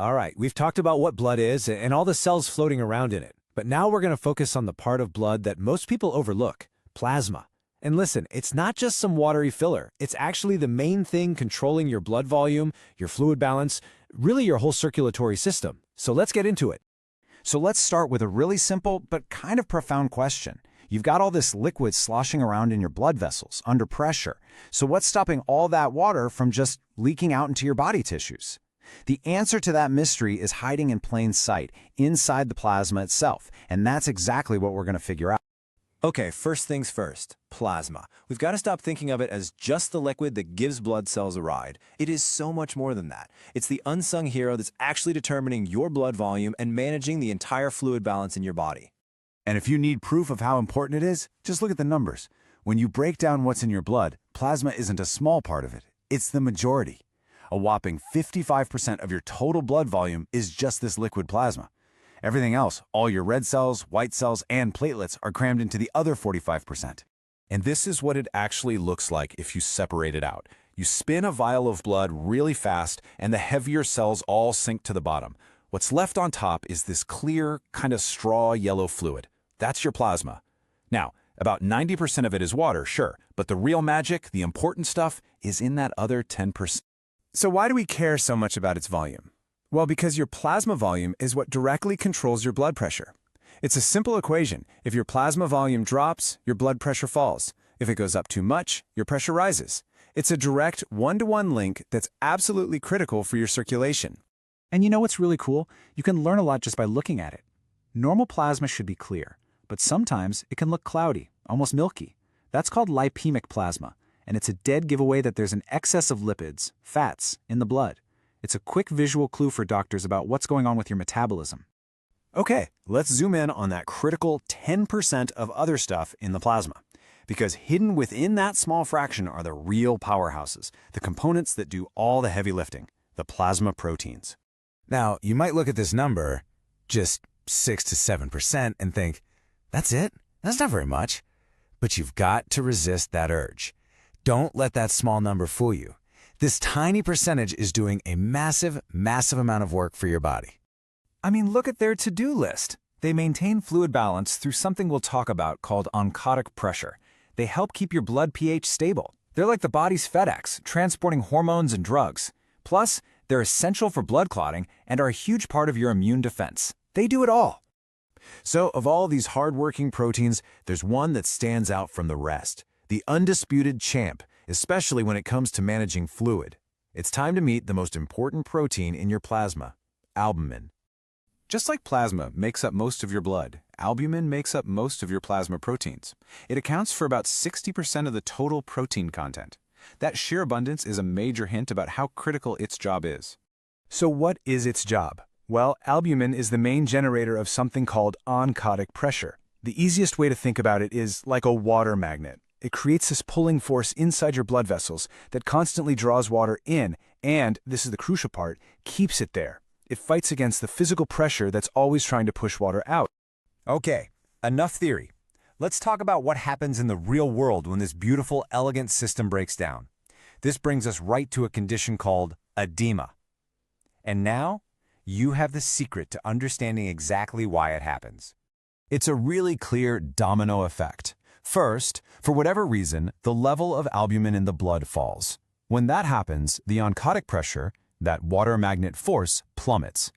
All right, we've talked about what blood is and all the cells floating around in it. But now we're going to focus on the part of blood that most people overlook, plasma. And listen, it's not just some watery filler. It's actually the main thing controlling your blood volume, your fluid balance, really your whole circulatory system. So let's get into it. So let's start with a really simple but kind of profound question. You've got all this liquid sloshing around in your blood vessels under pressure. So what's stopping all that water from just leaking out into your body tissues? The answer to that mystery is hiding in plain sight, inside the plasma itself, and that's exactly what we're going to figure out. Okay, first things first, plasma. We've got to stop thinking of it as just the liquid that gives blood cells a ride. It is so much more than that. It's the unsung hero that's actually determining your blood volume and managing the entire fluid balance in your body. And if you need proof of how important it is, just look at the numbers. When you break down what's in your blood, plasma isn't a small part of it. It's the majority. A whopping 55% of your total blood volume is just this liquid plasma. Everything else, all your red cells, white cells, and platelets are crammed into the other 45%. And this is what it actually looks like if you separate it out. You spin a vial of blood really fast, and the heavier cells all sink to the bottom. What's left on top is this clear, kind of straw yellow fluid. That's your plasma. Now, about 90% of it is water, sure, but the real magic, the important stuff, is in that other 10%. So why do we care so much about its volume? Well, because your plasma volume is what directly controls your blood pressure. It's a simple equation. If your plasma volume drops, your blood pressure falls. If it goes up too much, your pressure rises. It's a direct one-to-one link that's absolutely critical for your circulation. And you know what's really cool? You can learn a lot just by looking at it. Normal plasma should be clear, but sometimes it can look cloudy, almost milky. That's called lipemic plasma, and it's a dead giveaway that there's an excess of lipids, fats, in the blood. It's a quick visual clue for doctors about what's going on with your metabolism. Okay, let's zoom in on that critical 10% of other stuff in the plasma. Because hidden within that small fraction are the real powerhouses, the components that do all the heavy lifting, the plasma proteins. Now, you might look at this number, just 6 to 7%, and think, that's it? That's not very much. But you've got to resist that urge. Don't let that small number fool you. This tiny percentage is doing a massive, massive amount of work for your body. I mean, look at their to-do list. They maintain fluid balance through something we'll talk about called oncotic pressure. They help keep your blood pH stable. They're like the body's FedEx, transporting hormones and drugs. Plus, they're essential for blood clotting and are a huge part of your immune defense. They do it all. So, of all these hard-working proteins, there's one that stands out from the rest. The undisputed champ, especially when it comes to managing fluid. It's time to meet the most important protein in your plasma, albumin. Just like plasma makes up most of your blood, albumin makes up most of your plasma proteins. It accounts for about 60% of the total protein content. That sheer abundance is a major hint about how critical its job is. So what is its job? Well, albumin is the main generator of something called oncotic pressure. The easiest way to think about it is like a water magnet. It creates this pulling force inside your blood vessels that constantly draws water in and, this is the crucial part, keeps it there. It fights against the physical pressure that's always trying to push water out. Okay, enough theory. Let's talk about what happens in the real world when this beautiful, elegant system breaks down. This brings us right to a condition called edema. And now, you have the secret to understanding exactly why it happens. It's a really clear domino effect. First, for whatever reason, the level of albumin in the blood falls. When that happens, the oncotic pressure, that water magnet force, plummets.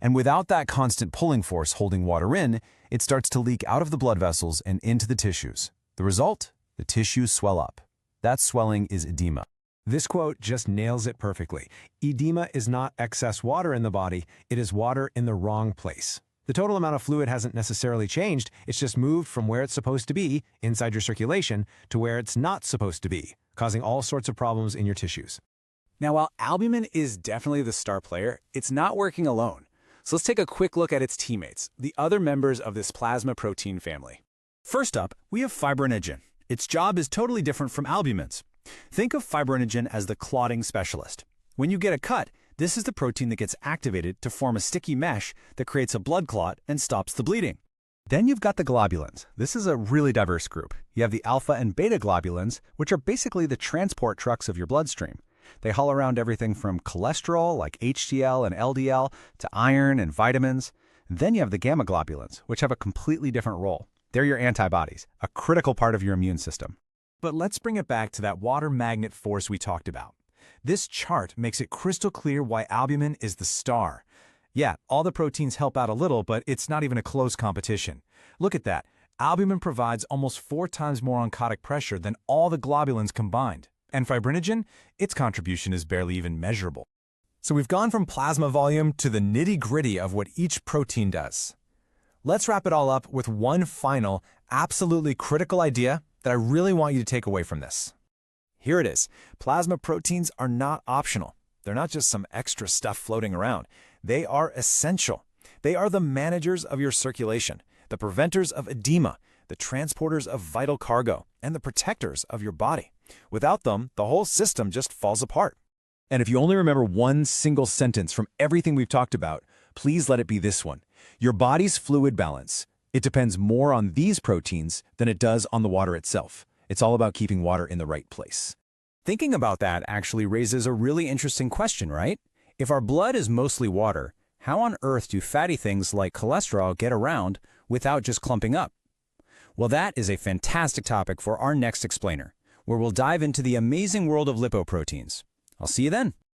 And without that constant pulling force holding water in, it starts to leak out of the blood vessels and into the tissues. The result? The tissues swell up. That swelling is edema. This quote just nails it perfectly. Edema is not excess water in the body, it is water in the wrong place. The total amount of fluid hasn't necessarily changed, it's just moved from where it's supposed to be, inside your circulation, to where it's not supposed to be, causing all sorts of problems in your tissues. Now, while albumin is definitely the star player, it's not working alone. So let's take a quick look at its teammates, the other members of this plasma protein family. First up, we have fibrinogen. Its job is totally different from albumin's. Think of fibrinogen as the clotting specialist. When you get a cut, this is the protein that gets activated to form a sticky mesh that creates a blood clot and stops the bleeding. Then you've got the globulins. This is a really diverse group. You have the alpha and beta globulins, which are basically the transport trucks of your bloodstream. They haul around everything from cholesterol, like HDL and LDL, to iron and vitamins. Then you have the gamma globulins, which have a completely different role. They're your antibodies, a critical part of your immune system. But let's bring it back to that water magnet force we talked about. This chart makes it crystal clear why albumin is the star. Yeah, all the proteins help out a little, but it's not even a close competition. Look at that. Albumin provides almost 4 times more oncotic pressure than all the globulins combined. And fibrinogen, its contribution is barely even measurable. So we've gone from plasma volume to the nitty-gritty of what each protein does. Let's wrap it all up with one final, absolutely critical idea that I really want you to take away from this. Here it is. Plasma proteins are not optional. They're not just some extra stuff floating around. They are essential. They are the managers of your circulation, the preventers of edema, the transporters of vital cargo, and the protectors of your body. Without them, the whole system just falls apart. And if you only remember one single sentence from everything we've talked about, please let it be this one. Your body's fluid balance, it depends more on these proteins than it does on the water itself. It's all about keeping water in the right place. Thinking about that actually raises a really interesting question, right? If our blood is mostly water, how on earth do fatty things like cholesterol get around without just clumping up? Well, that is a fantastic topic for our next explainer, where we'll dive into the amazing world of lipoproteins. I'll see you then.